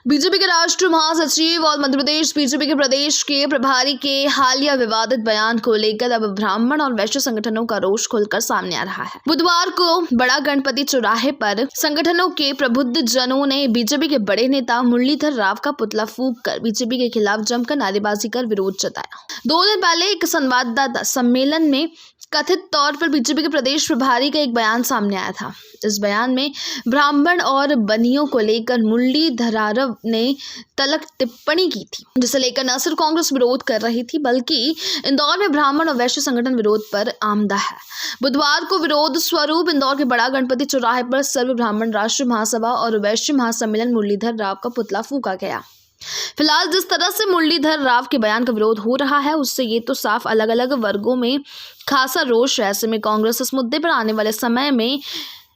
BJP के राष्ट्रीय महासचिव और मध्य प्रदेश बीजेपी के प्रदेश के प्रभारी के हालिया विवादित बयान को लेकर अब ब्राह्मण और वैश्य संगठनों का रोष खुलकर सामने आ रहा है। बुधवार को बड़ा गणपति चौराहे पर संगठनों के प्रबुद्ध जनों ने बीजेपी के बड़े नेता मुरलीधर राव का पुतला फूंक कर बीजेपी के खिलाफ जमकर नारेबाजी कर विरोध जताया। 2 दिन पहले एक संवाददाता सम्मेलन में कथित तौर पर बीजेपी के प्रदेश प्रभारी का एक बयान सामने आया था। इस बयान में ब्राह्मण और बनियों को लेकर मुरलीधर ने तलक टिप्पणी की थी, जिसे लेकर न सिर्फ कांग्रेस विरोध कर रही थी बल्कि इंदौर में ब्राह्मण और वैश्य संगठन विरोध पर आमदा है। बुधवार को विरोध स्वरूप इंदौर के बड़ा गणपति चौराहे पर सर्व ब्राह्मण राष्ट्रीय महासभा और वैश्य महासम्मेलन मुरलीधर राव का पुतला फूंका गया। फिलहाल जिस तरह से मुरलीधर राव के बयान का विरोध हो रहा है, उससे ये तो साफ अलग अलग वर्गों में खासा रोष है। ऐसे में कांग्रेस इस मुद्दे पर आने वाले समय में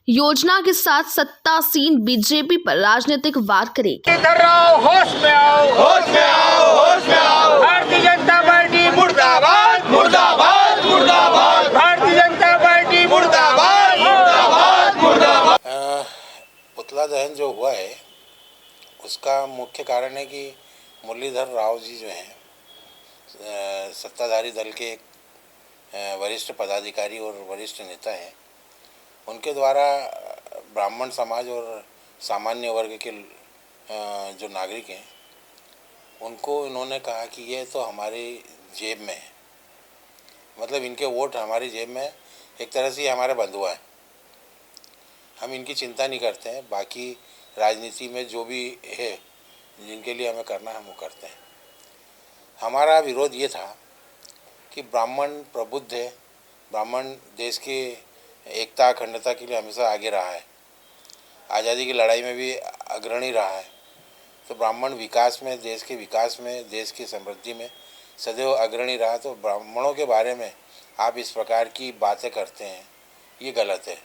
योजना के साथ सत्तासीन बीजेपी पर राजनीतिक वार करेगी। होश में आओ, होश में आओ, होश में आओ। भारतीय जनता पार्टी मुर्दाबाद, मुर्दाबाद, मुर्दाबाद। भारतीय जनता पार्टी मुर्दाबाद, मुर्दाबाद, मुर्दाबाद। पुतला दहन जो हुआ है उसका मुख्य कारण है कि मुरलीधर राव जी जो हैं सत्ताधारी दल के एक वरिष्ठ पदाधिकारी और वरिष्ठ नेता हैं। उनके द्वारा ब्राह्मण समाज और सामान्य वर्ग के जो नागरिक हैं उनको इन्होंने कहा कि ये तो हमारी जेब में है, मतलब इनके वोट हमारी जेब में है। एक तरह से ये हमारे बंधुआ हैं, हम इनकी चिंता नहीं करते हैं। बाकी राजनीति में जो भी है जिनके लिए हमें करना है हम वो करते हैं। हमारा विरोध ये था कि ब्राह्मण प्रबुद्ध है, ब्राह्मण देश के एकता अखंडता के लिए हमेशा आगे रहा है, आज़ादी की लड़ाई में भी अग्रणी रहा है। तो ब्राह्मण विकास में, देश के विकास में, देश की समृद्धि में सदैव अग्रणी रहा। तो ब्राह्मणों के बारे में आप इस प्रकार की बातें करते हैं, ये गलत है।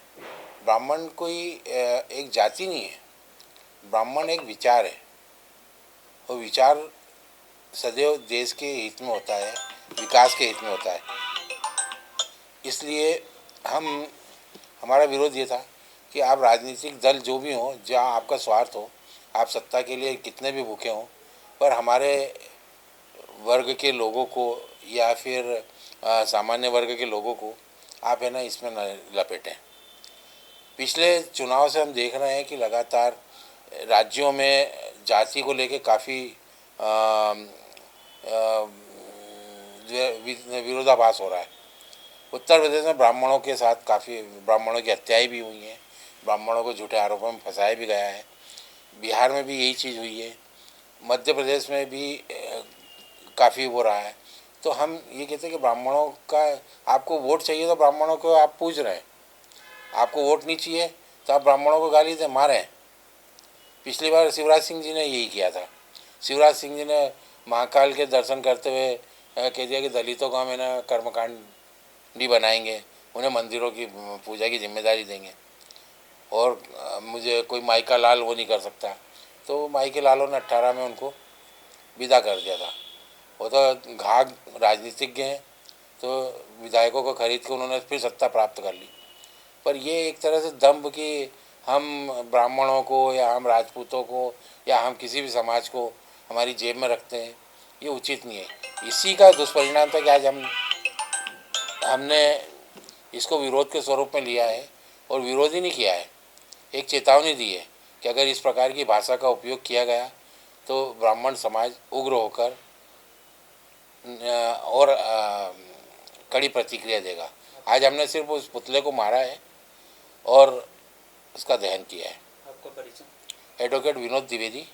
ब्राह्मण कोई एक जाति नहीं है, ब्राह्मण एक विचार है। वो विचार सदैव देश के हित में होता है, विकास के हित में होता है। इसलिए हमारा विरोध ये था कि आप राजनीतिक दल जो भी हों, जहाँ आपका स्वार्थ हो, आप सत्ता के लिए कितने भी भूखे हों, पर हमारे वर्ग के लोगों को या फिर सामान्य वर्ग के लोगों को आप है ना इसमें न लपेटें। पिछले चुनाव से हम देख रहे हैं कि लगातार राज्यों में जाति को लेके काफ़ी विरोधाभास हो रहा है। उत्तर प्रदेश में ब्राह्मणों के साथ काफ़ी ब्राह्मणों की हत्याएं भी हुई हैं, ब्राह्मणों को झूठे आरोपों में फंसाया भी गया है। बिहार में भी यही चीज़ हुई है, मध्य प्रदेश में भी काफ़ी हो रहा है। तो हम ये कहते हैं कि ब्राह्मणों का आपको वोट चाहिए तो ब्राह्मणों को आप पूछ रहे हैं, आपको वोट नहीं चाहिए तो आप ब्राह्मणों को गाली दें, मारें। पिछली बार शिवराज सिंह जी ने यही किया था। शिवराज सिंह जी ने महाकाल के दर्शन करते हुए कह दिया कि दलितों को हम है ना कर्मकांडी बनाएंगे, उन्हें मंदिरों की पूजा की जिम्मेदारी देंगे और मुझे कोई माइका लाल वो नहीं कर सकता। तो माइके लालों ने 18 में उनको विदा कर दिया था। वो तो घाघ राजनीतिज्ञ हैं, तो विधायकों को खरीद के उन्होंने फिर सत्ता प्राप्त कर ली। पर ये एक तरह से दम्भ कि हम ब्राह्मणों को या हम राजपूतों को या हम किसी भी समाज को हमारी जेब में रखते हैं, ये उचित नहीं है। इसी का दुष्परिणाम था कि आज हमने इसको विरोध के स्वरूप में लिया है और विरोध ही नहीं किया है, एक चेतावनी दी है कि अगर इस प्रकार की भाषा का उपयोग किया गया तो ब्राह्मण समाज उग्र होकर और कड़ी प्रतिक्रिया देगा। आज हमने सिर्फ उस पुतले को मारा है और उसका दहन किया है। आपका परिचय? एडवोकेट विनोद द्विवेदी,